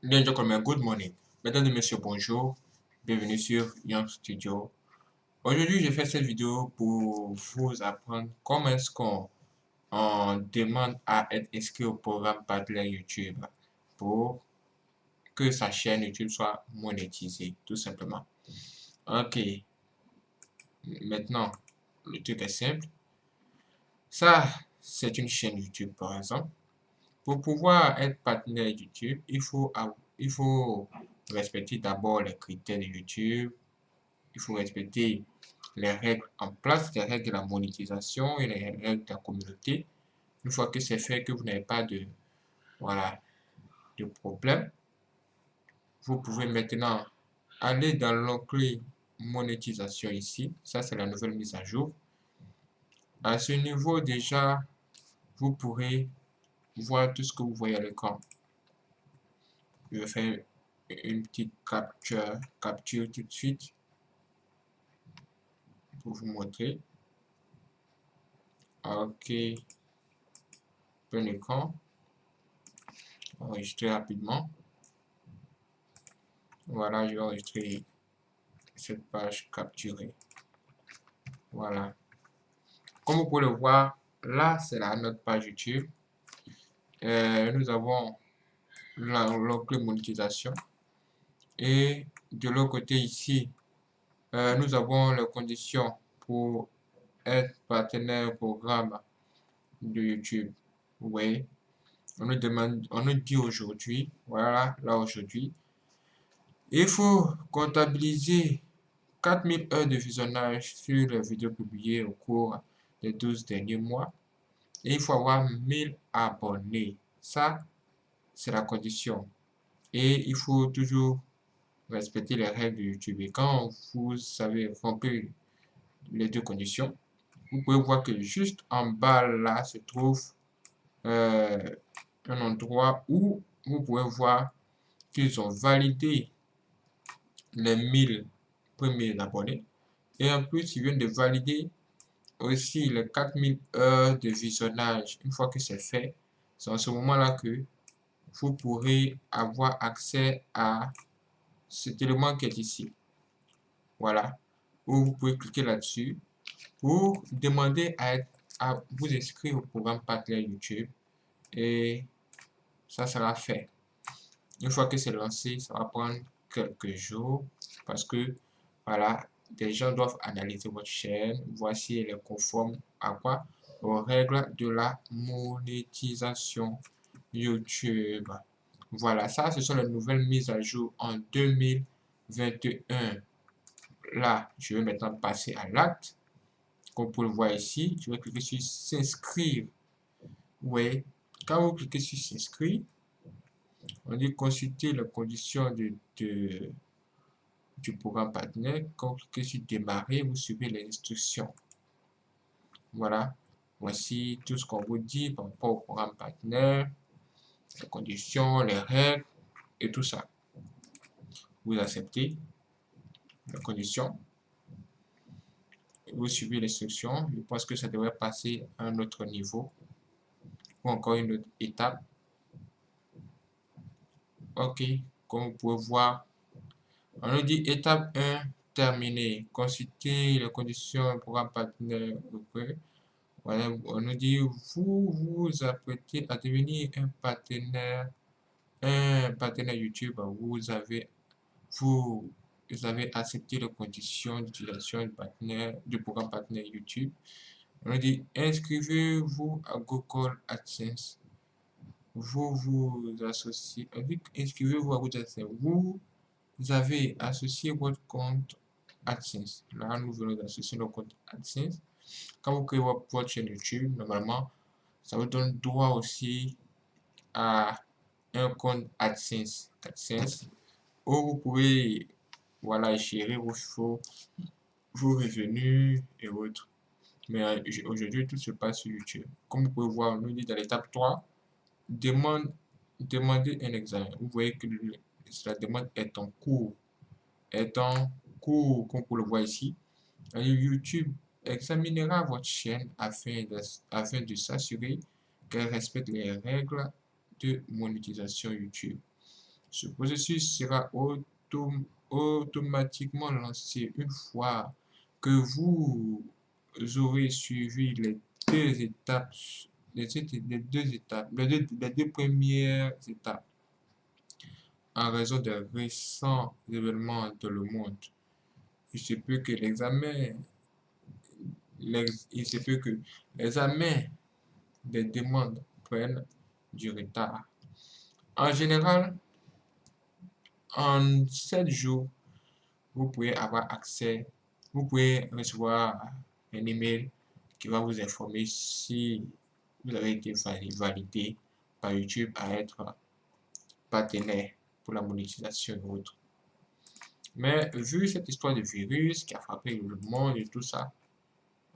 Ladies and gentlemen, good morning. Mesdames et messieurs, bonjour. Bienvenue sur Young Studio. Aujourd'hui, j'ai fait cette vidéo pour vous apprendre comment est-ce qu'on demande à être inscrit au programme Partner YouTube pour que sa chaîne YouTube soit monétisée, tout simplement. Ok, maintenant, le truc est simple. Ça, c'est une chaîne YouTube, par exemple. Pour pouvoir être partenaire YouTube, il faut respecter d'abord les critères de YouTube. Il faut respecter les règles en place, les règles de la monétisation et les règles de la communauté. Une fois que c'est fait, que vous n'avez pas de, voilà, de problème, vous pouvez maintenant aller dans l'onglet monétisation ici. Ça, c'est la nouvelle mise à jour. À ce niveau, déjà, vous pourrez voir tout ce que vous voyez à l'écran. Je vais faire une petite capture tout de suite pour vous montrer. Ok, plein écran. Enregistrer rapidement. Voilà, je vais enregistrer cette page capturée. Voilà. Comme vous pouvez le voir, là, c'est notre page YouTube. Nous avons l'onglet monétisation. Et de l'autre côté ici, nous avons les conditions pour être partenaire programme de YouTube. Vous voyez, on nous demande, on nous dit aujourd'hui, voilà, là aujourd'hui, il faut comptabiliser 4000 heures de visionnage sur les vidéos publiées au cours des 12 derniers mois. Et il faut avoir 1000 abonnés. Ça, c'est la condition. Et il faut toujours respecter les règles de YouTube. Et quand vous savez remplir les deux conditions, vous pouvez voir que juste en bas là se trouve un endroit où vous pouvez voir qu'ils ont validé les 1000 premiers abonnés. Et en plus, ils viennent de valider aussi les 4000 heures de visionnage. Une fois que c'est fait, c'est en ce moment-là que vous pourrez avoir accès à cet élément qui est ici. Voilà. Où vous pouvez cliquer là-dessus pour demander à vous inscrire au programme Partner YouTube. Et ça sera fait. Une fois que c'est lancé, ça va prendre quelques jours parce que, voilà, des gens doivent analyser votre chaîne, voir si elle est conforme à quoi? Aux règles de la monétisation YouTube. Voilà, ça, ce sont les nouvelles mises à jour en 2021. Là, je vais maintenant passer à l'acte. Comme vous pouvez le voir ici, je vais cliquer sur s'inscrire. Oui, quand vous cliquez sur s'inscrire, on dit consulter les conditions du programme partenaire. Quand vous cliquez sur démarrer, vous suivez les instructions. Voilà, voici tout ce qu'on vous dit par rapport au programme partenaire, les conditions, les règles et tout ça. Vous acceptez les conditions, vous suivez l'instruction. Je pense que ça devrait passer à un autre niveau ou encore une autre étape. Ok, comme vous pouvez voir, on nous dit étape 1 terminée. Consulter les conditions du programme partenaire. Voilà, on nous dit vous vous apprêtez à devenir un partenaire YouTube. Vous avez accepté les conditions d'utilisation du programme partenaire YouTube. On nous dit inscrivez-vous à Google AdSense. Vous vous associez. On dit inscrivez-vous à Google AdSense. Vous avez associé votre compte AdSense. Là, nous venons d'associer notre compte AdSense. Quand vous créez votre chaîne YouTube, normalement, ça vous donne droit aussi à un compte AdSense. Où vous pouvez, voilà, gérer vos revenus et autres. Mais aujourd'hui, tout se passe sur YouTube. Comme vous pouvez voir, on nous dit dans l'étape 3, demandez un examen. Vous voyez que la demande est en cours. Comme vous le voyez ici. YouTube examinera votre chaîne afin de s'assurer qu'elle respecte les règles de monétisation YouTube. Ce processus sera automatiquement lancé une fois que vous aurez suivi les deux étapes, les deux premières étapes en raison des récents événements dans le monde. Il se peut que l'examen des demandes prennent du retard. En général, en 7 jours, vous pouvez recevoir un email qui va vous informer si vous avez été validé par YouTube à être partenaire pour la monétisation et autres. Mais vu cette histoire de virus qui a frappé le monde et tout ça,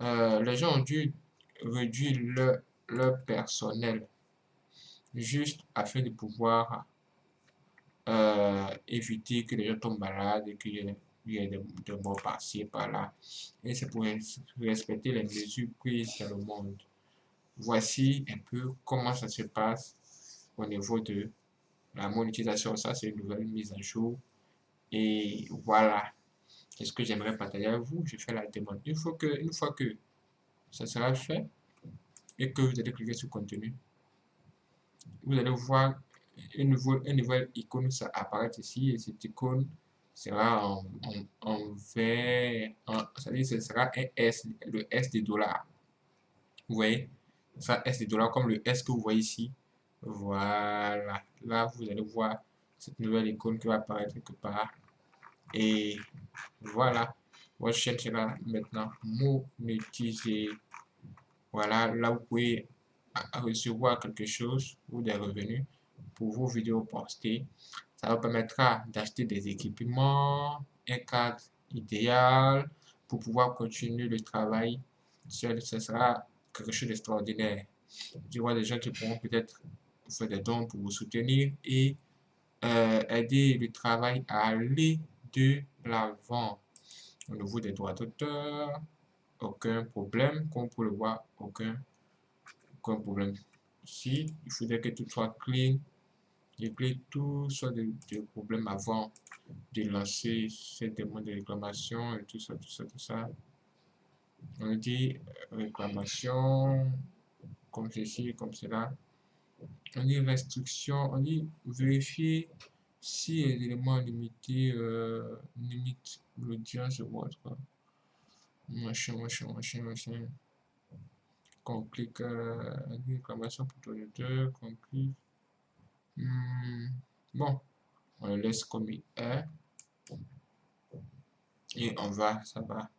les gens ont dû réduire leur personnel juste afin de pouvoir éviter que les gens tombent malades et qu'il y ait des morts par-ci et par-là. Et c'est pour respecter les mesures prises dans le monde. Voici un peu comment ça se passe au niveau de la monétisation. Ça, c'est une nouvelle mise à jour. Et voilà. C'est ce que j'aimerais partager avec vous. Je fais la demande. Une fois que ça sera fait et que vous allez cliquer sur contenu, vous allez voir une nouvelle icône ça apparaître ici et cette icône sera en vert, c'est-à-dire ce sera un S, le S des dollars. Vous voyez, ça S des dollars comme le S que vous voyez ici. Voilà, là vous allez voir cette nouvelle icône qui va apparaître quelque part. Et voilà, votre chaîne sera maintenant monétisée. Voilà, là vous pouvez recevoir quelque chose ou des revenus pour vos vidéos postées. Ça vous permettra d'acheter des équipements, un cadre idéal pour pouvoir continuer le travail. Ce sera quelque chose d'extraordinaire. Il y aura des gens qui pourront peut-être faire des dons pour vous soutenir et aider le travail à aller de l'avant. Au niveau des droits d'auteur, aucun problème, comme vous pouvez le voir, aucun problème. Ici, il faudrait que tout soit clean, régler tout soit de problèmes avant de lancer cette demande de réclamation et tout ça, tout ça, tout ça. On dit réclamation, comme ceci, comme cela. On dit restriction, on dit vérifier si les éléments limités limitent l'audience ou autre. Machin. Qu'on clique réclamation pour l'auditeur, qu'on clique. Bon, on le laisse comme il est. Et ça va.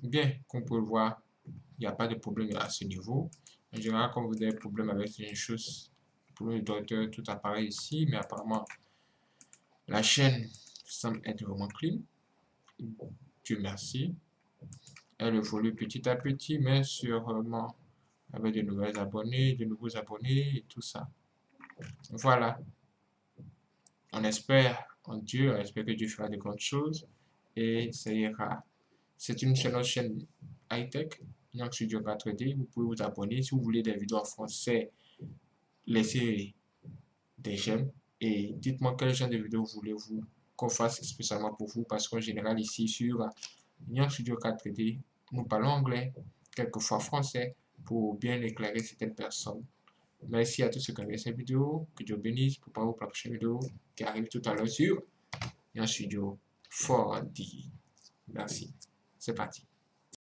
Bien, comme vous pouvez le voir, il n'y a pas de problème à ce niveau. En général, quand vous avez des problèmes avec une chose, pour le docteur, tout apparaît ici, mais apparemment, la chaîne semble être vraiment clean. Dieu merci. Elle évolue petit à petit, mais sûrement avec de nouveaux abonnés et tout ça. Voilà. On espère en Dieu, on espère que Dieu fera de grandes choses et ça ira. C'est une chaîne high-tech, Nyang Studio 4D. Vous pouvez vous abonner. Si vous voulez des vidéos en français, laissez des j'aime et dites-moi quel genre de vidéo voulez-vous qu'on fasse spécialement pour vous parce qu'en général ici sur Nyang Studio 4D, nous parlons anglais, quelquefois français pour bien éclairer certaines personnes. Merci à tous ceux qui ont regardé cette vidéo. Que Dieu bénisse. Pour la prochaine vidéo qui arrive tout à l'heure sur Nyang Studio 4D. Merci. C'est parti.